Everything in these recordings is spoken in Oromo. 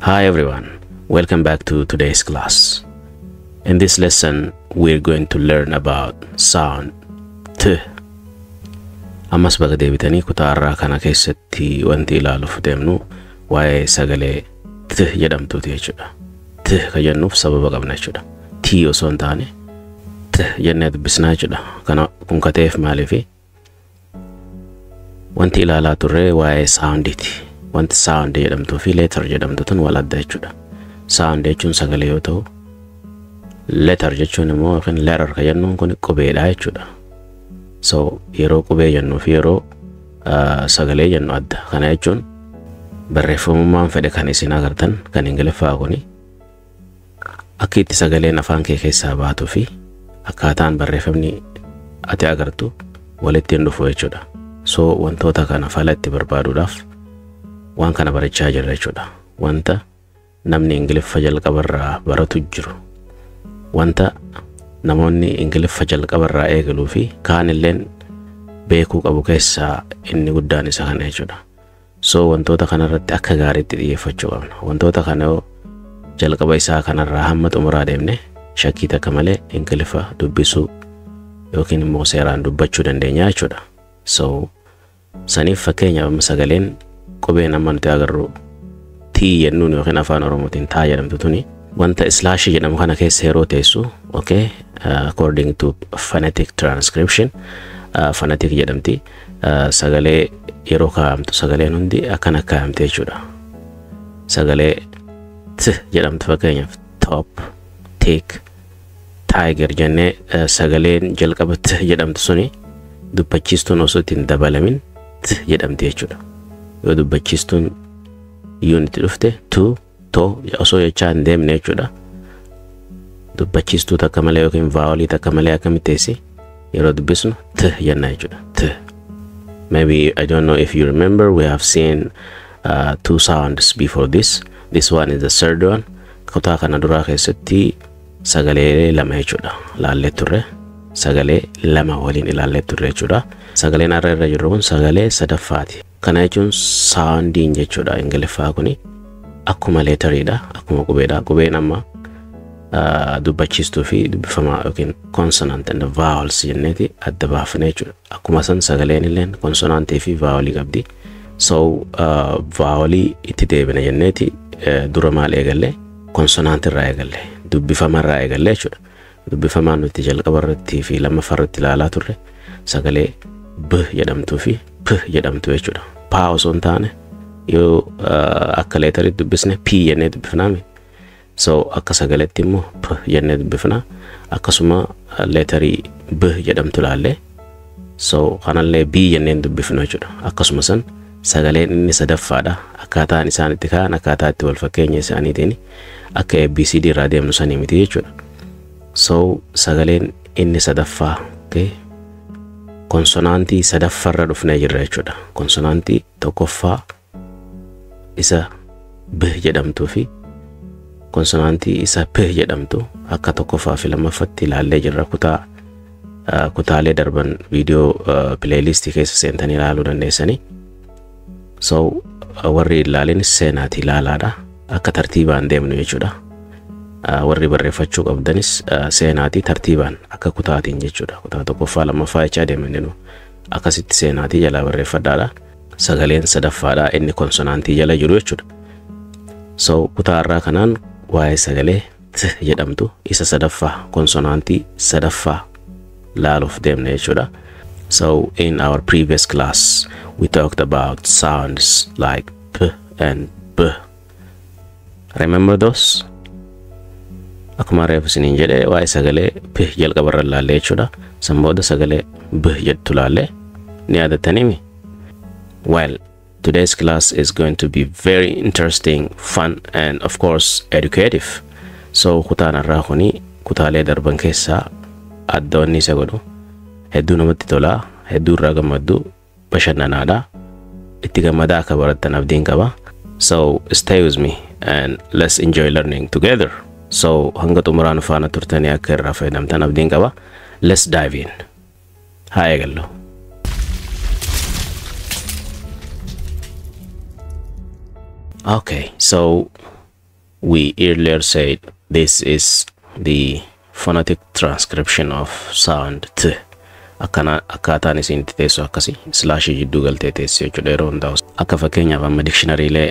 Hi everyone, welcome back to today's class. In this lesson, we're going to learn about sound t. Ammas baga deebitanii kutaa irraa kana keessatti wanti ilaaluuf deemnu waa'ee sagalee t jedhamtuuti jechuudha. T kan jennuuf sababa qabna jechuudha. T osoo hin taane t jennee dubbisnaa jechuudha. Kana kun kateef maaliifi wanti ilaalaa turre waa'ee soundiiti. Wanti sound jedhamtuu fi letter jedhamtuun wal adda jechuudha. Sound jechuun sagalee yoo ta'u, letter jechuun immoo yookiin letter kan jennuun kun qubeedha jechuudha. So yeroo qubee jennuu fi yeroo sagalee jennu adda. Kana jechuun barreeffamummaan fedhe kan isin agartan kan Ingiliffaa kuni akka itti sagaleen afaan kee keessaa baatu fi akkaataan barreeffamni ati agartu walitti hin dhufu jechuudha. So wantoota kana fala itti barbaaduudhaaf waan kana barachaa jirra jechuudha. Wanta namni Ingiliffa jalqabarraa baratu jiru. Wanta namoonni Ingiliffa jalqabarraa eegaluu fi kaanilleen beekuu qabu keessaa inni guddaan isa kana jechuudha. So wantoota kanarratti akka gaariitti xiyyeeffachuu qabna. Wantoota kana yoo jalqaba isaa kanarraa hamma xumuraa deemne shakkii takka malee Ingiliffa dubbisuu yookiin immoo seeraan dubbachuu dandeenya jechuudha. So saniif fakkeenyaaf sagaleen qubeen amma nuti agarru T jennuun yookiin afaan Oromootiin taa jedhamtu tuni wanta slash jedhamu kana keessa yeroo teessu, okay, according to phonetic transcription, phonetic jedhamti, sagalee yeroo kaa'amtu sagaleen hundi akkana kaa'amte jechuudha. Sagalee t jedhamtu fakkeenyaaf top, tick, tiger jennee sagaleen jalqaba t jedhamtu suni dubbachiistuun osoo ittiin dabalamin t jedhamti jechuudha. Yoo dubbachiistuun unit dhufte to osoo jechaa hin deemne jechuudha. Dubbachiistuu takka malee yookiin vowelii takka malee akkamitteessi yeroo dubbisnu t jenna jechuudha. T. Maybe I don't know if you remember, we have seen two sounds before this. This one is the third one. Kutaa kana duraa keessatti sagalee lama jechuudha ilaallee turre. Sagalee lama waliin ilaallee turre jechuudha. Sagaleen irra jirru kun sagalee sadaffaati. Kana jechuun soundiin jechuudha Ingiliffaa kuni akkuma letteriidha, akkuma qubeedha. Qubeen amma dubbachiistuu fi dubbifamaa yookiin consonant and vowels jenneeti adda baafne jechuudha. Akkuma san sagaleen illeen consonantii fi vowelii qabdi. So vowelii itti deebina jenneeti dura maal eegalle? Consonant irraa eegalle, dubbifama irraa eegalle jechuudha. Dubbifamaan nuti jalqabarratti fi lammaffaarratti ilaalaa turre sagalee b jedhamtuu fi p jedhamtu jechuudha. Pa osoo hin taane yoo akka leeteritti dubbisne p jennee dubbifnaa. So akka sagaleetti immoo p jennee dubbifna. Akkasuma leeterii b jedhamtu ilaalle. So kanallee b jennee dubbifnu jechuudha. Akkasuma san sagaleen inni sadaffaadha. Akkaataan isaan itti ka'an akkaataa itti wal fakkeenya isaaniitiin akka ABCD irraa deemnu sanii miti jechuudha. So sagaleen inni sadaffaa, okay, konsonantii sadaffarra dhufnee jirra jechuudha. Konsonantii tokkoffaa isa b jedhamtuu fi konsonantii isa p jedhamtu akka tokkoffaa fi lammaffatti ilaallee jirra. Kutaalee darban viidiyoo playlistii keessa seentanii ilaaluu dandeessanii. So warri ilaalinis seenaati ilaalaadha. Akka tartiibaan deemnu jechuudha. Warri barreeffachuu qabdanis seenaati tartiibaan akka kutaatiin jechuudha. Kutaa tokkoffaa lammaffaa jechaa deemnu akkasitti seenaati jala barreeffadhaadha. Sagaleen sadaffaadha inni konsonantii jala jiru jechuudha. So kutaa irraa kanaan waa'ee sagalee t jedhamtu isa sadaffaa konsonantii sadaffaa laaluuf deemne jechuudha. So in our previous class we talked about sounds like p and b. Remember those? Akkuma reefu isiniin jedhe waa'ee sagalee p jalqabarra ilaalle jechuudha. San booda sagalee b jettu ilaalle ni yaadattanii? Well, today's class is going to be very interesting, fun and of course educative. So kutaan irraa kuni kutaalee darban keessaa addoonni isa godhu hedduu namatti tolaa, hedduu irraa gammaddu, bashannanaadha, itti gammadaa akka barattan abdiin qaba. So stay with me and let's enjoy learning together. So hanga xumuraan faana turtanii akka irraa fayyadamtan abdiin qaba. Let's dive in. Haa eegallu. Okay, so we earlier said this is the phonetic transcription of sound t. Akkaataan isin teessoo akkasi slash jidduu galtee teessee jechuudha yeroo hundaa'u. Akka fakkeenyaaf amma dictionarylee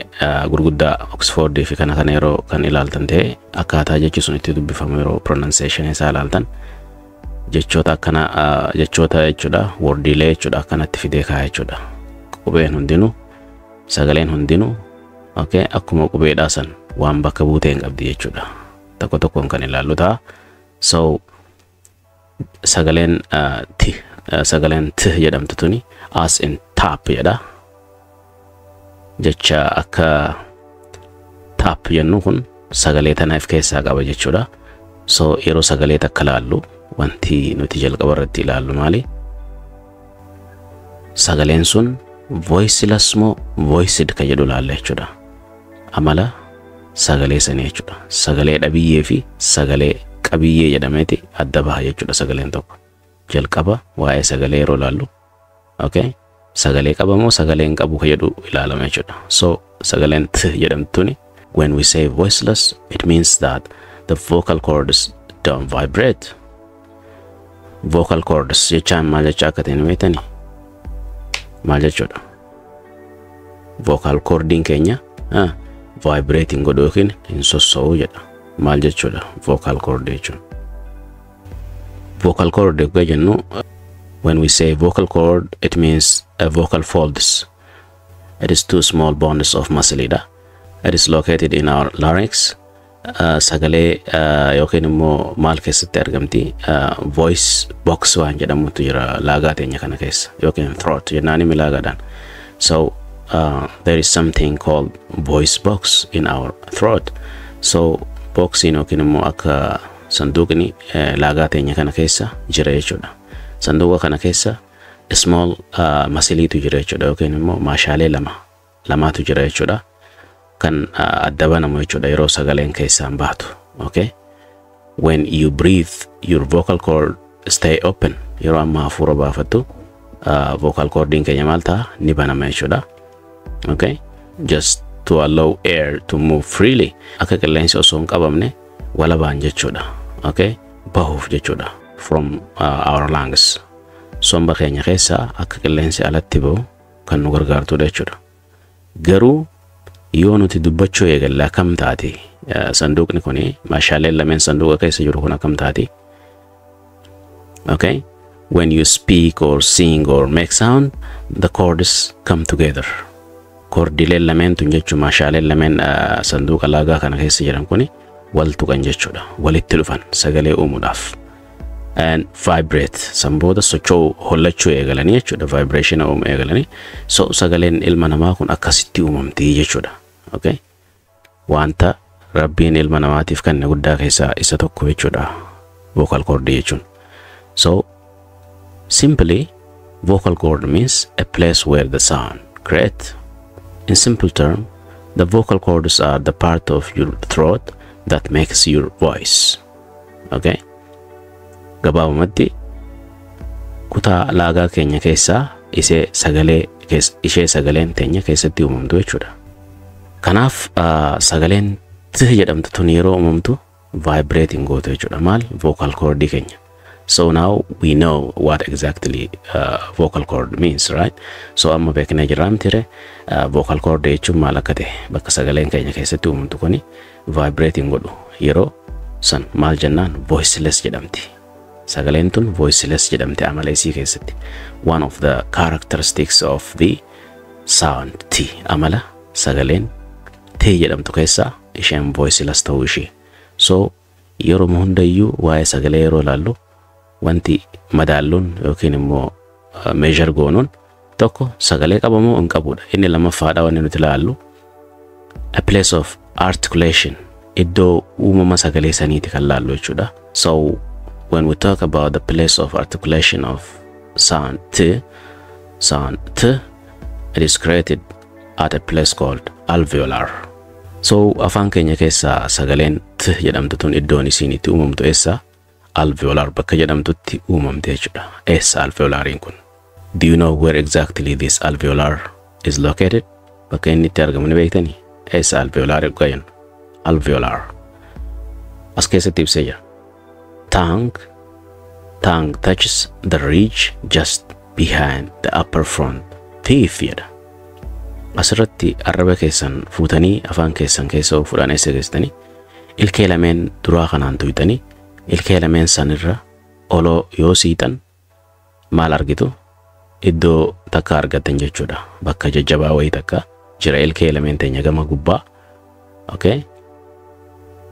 gurguddaa Oxford fi kana yeroo kan ilaaltan ta'e akkaataa jechi sun itti dubbifamu yeroo pronunciation isaa ilaaltan jechoota akkana jechoota jechuudha wordiilee jechuudha akkanatti fidee kaa'ee jechuudha. Qubeen hundinuu sagaleen hundinuu okay akkuma qubeedhaa san waan bakka buutee hin qabdi jechuudha. Tokko tokkoon kan ilaallu ta'a. So sagaleen t jedhamtu tuni as in tap jedha. Jecha akka tap jennu kun sagalee tanaaf keessaa qaba jechuudha. So yeroo sagalee takka ilaallu wanti nuti jalqabarratti ilaallu maali? Sagaleen sun voiceless moo voiced ka jedhu ilaalla jechuudha. Amala sagalee sanii jechuudha. Sagalee dhabiyyee fi sagalee qabiyyee jedhameeti adda baha jechuudha sagaleen tokko. Jalqaba waa'ee sagalee yeroo ilaallu okay sagalee qaba moo sagalee hin qabu ka jedhu ilaalama jechuudha. So sagaleen t jedhamtuni when we say voiceless it means that the vocal cords don't vibrate. Vocal cords jechaan maal jecha akka ta'e beektani? Maal jechuudha? Vocal cordin keenya vibrating godhu yookiin hin sossoo'u jedha. Maal jechuudha vocal cord jechuun? Vocal cord jennu when we say vocal cord it means a vocal folds. It is two small bonds of muscle. It is located in our larynx. Sagalee yookiin immoo maal keessatti argamti? Voice box waan jedhamutu jira laagaa teenya kana keessa yookiin throat jennaani milaagaadhaan. So there is something called voice box in our throat. So boxing yookiin immoo akka sanduuqni laagaa teenya kana keessa jira jechuudha. Sanduuqa kana keessa small muscleetu jira jechuudha yookiin immoo maashaalee lamaatu jira jechuudha. Kan adda banamu jechuudha yeroo sagaleen keessaan baatu. Okay? When you breathe your vocal cord stay open. Yeroo amma hafuura baafattu vocal cordin keenya maal ta'a ni banama jechuudha. Okay? Just to allow air to move freely. Akka qilleensi osoo hin qabamne walabaan jechuudha. Okay? Bahuuf jechuudha from our lungs. Somba keenya keessa akka qilleensi alatti bahu kan nu gargaartudha jechuudha. Garuu yoo nuti dubbachuu eegalla akkam taati sanduuqni kuni maashaaleen lameen sanduuqa keessa jiru kun akkam taati? Okay? When you speak or sing or make sound the cords come together. Kordileen lameen tun jechuun maashaaleen lameen sanduuqa laagaa kana keessa jiran kuni wal tuqan jechuudha. Walitti dhufan sagalee uumuudhaaf. And vibrate. Sanbooda socho'uu hollachuu eegalanii jechuudha. Vibration uumu eegalanii. So sagaleen ilma namaa kun akkasitti uumamti jechuudha. Okay? Wanta Rabbiin ilma namaatiif kenne guddaa keessaa isa tokko jechuudha. Vocal cord jechuun. So simply vocal cord means a place where the sound creates. In simple terms, the vocal cords are the part of your throat that makes your voice. Okay? Gabaabumatti kutaa laagaa keenya keessaa ishee sagaleen teenya keessatti uumamtu jechuudha. Kanaaf sagaleen t jedhamtu tun yeroo uumamtu vibrating gootu jechuudha. Maal? Vocal cord keenya. So now we know what exactly vocal cord means, right? So amma beeknee jirra mtire vocal cord jechuun maal akka ta'e bakka sagaleen keenya keessatti uumamtu kuni vibrating godhu yeroo san maal jennaan voiceless jedhamti. Sagaleen tun voiceless jedhamti amala isii keessatti. One of the characteristics of the sound t amala sagaleen t jedhamtu keessaa isheen voiceless ta'uu ishee. So yeroo hundayyuu waa'ee sagalee yeroo ilaallu wanti madaalluun yookiin immoo measure goonuun tokko sagalee qabamoo hin qabudha. Inni lammaffaadha wanni nuti ilaallu a place of articulation iddoo uumama sagalee saniiti kan ilaallu jechuudha. So when we talk about the place of articulation of sound t, it is created at a place called alveolar. So afaan keenya keessa sagaleen t jedhamtu tun iddoon isiin itti uumamtu eessa? Alveolar bakka jedhamtutti uumamte jechuudha. Eessa alveolariin kun? Do you know where exactly this alveolar is located? Bakka inni itti argamu ni beektanii? Eessa alveolar jennu? alveolar. As keessatti ibsee jira. Tongue touches the ridge just behind the upper front teeth jedha. Asirratti arraba keessan fuutanii afaan keessan keessa fudhaan eessa geessitanii ilkee lameen duraa kanaan tuytanii ilkee lameen sanirra oloo yoo siitan maal argitu? Iddoo takka argattan jechuudha. Bakka jajjabaa wayii takka jira ilkee lameen teenya gama gubbaa. Okay?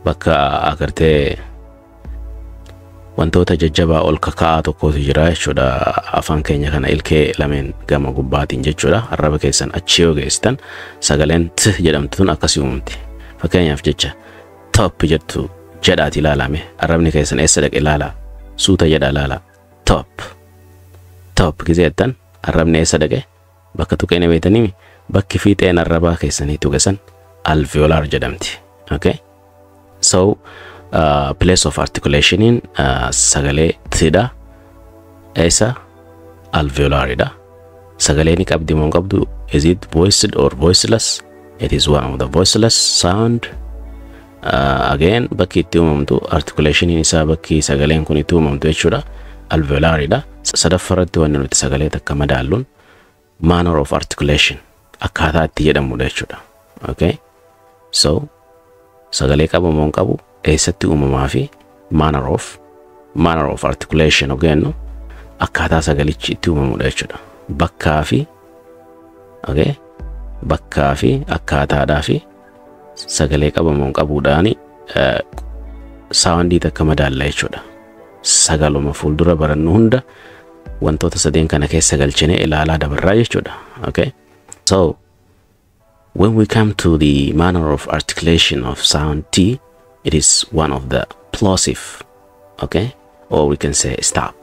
Bakka agartee wantoota jajjabaa ol kaka'aa tokkotu jira jechuudha. Afaan keenya kana ilkee lameen gama gubbaatiin jechuudha. Arraba keessan achi yoo geessitan sagaleen t jedhamtu tun akkasii uumamti. Fakkeenyaaf jecha top jettu jedhaati ilaalame. Arrabni keessan eessa dhaqe ilaala. Suuta jedha ilaala. Top gizeettan arrabni eessa dhaqe bakka tuqeene beetanii bakki fiixeen arrabaa keessanii tuqesan alveolar jedhamti. Okay? So place of articulation in sagalee tida eessa alveolarida. Sagalee ni qabdi moo qabdu? Is it voiced or voiceless? It is one of the voiceless sound. Again bakki itti uumamtu articulation isaa bakki sagaleen kun itti uumamtu jechuudha. Alveolarida. Sadaffaratti wanni nuti sagalee takka madaalluun manner of articulation akkaataa itti jedhamudha jechuudha. Okay? So sagalee qabu moo qabu eessatti uumamaa fi manner of articulation ogeenu akkaataa sagalichi itti uumamudha jechuudha. Bakkaa fi okay? Bakkaa fi akkaataadhaa fi sagalee qabu moo qabuudhaani saawandii takka madaalla jechuudha. Sagaluma fuuldura barannu hunda wantoota sadeen kana keessa galchine ilaalaa dabarraa jechuudha. Okay? So when we come to the manner of articulation of sound T, it is one of the plosive, okay? Or we can say stop.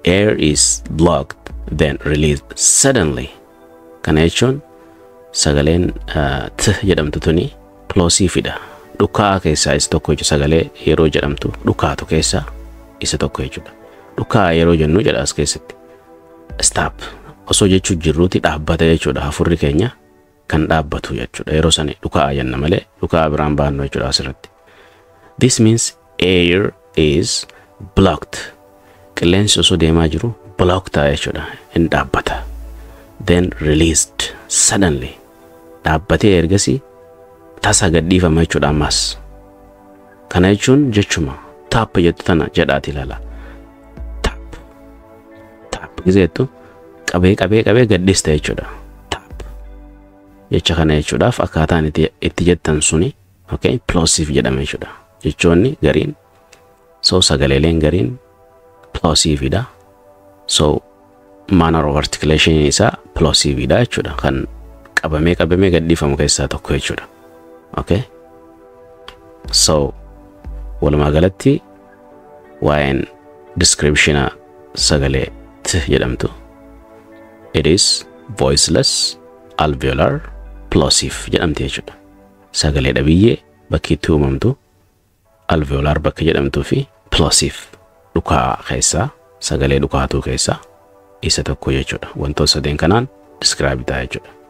Air is blocked, then released suddenly. Kana jechuun sagaleen t jedhamtu tuni plosive. Dhukaa keessaa isa tokko jechuudha. Sagalee yeroo jedhamtu dhukaatu keessaa isa tokko jechuudha. Dhukaa yeroo jennu jedha as keessatti stop osoo jechuu jirruuti dhaabbata jechuudha. Hafurri keenya kan dhaabbatu jechuudha. Yeroo sani dhukaa jenna malee dhukaa biraan baannu jechuudha asirratti. This means air is blocked. Qilleensi osoo deemaa jiru blocked jechuudha. In dhaabbata. Then released suddenly. Dhaabbatee ergasii tasa gadhiifama jechuudha ammas. Kana jechuun jechuma tap jettu tana jedhaati ilaala. Tap gizeettu qabee gadhiista jechuudha. Tap jecha kana jechuudhaaf akkaataan itti jettan suni okay plosive jedhama jechuudha. Jechoonni gariin so sagaleeleen gariin plosive dha. So manner of articulation isaa plosive dha jechuudha. Kan qabamee gadhiifamu keessaa tokko jechuudha. Okay? So walumaa galatti waa'een description sagalee t jedhamtu it is voiceless alveolar plosive jedhamti jechuudha. Sagalee dhabiyyee bakki itti uumamtu alveolar bakka jedhamtuu fi plosive dhukaa keessaa sagalee dhukaatuu keessaa isa tokko jechuudha. Wantoota sadeen kanaan describe ta'a jechuudha.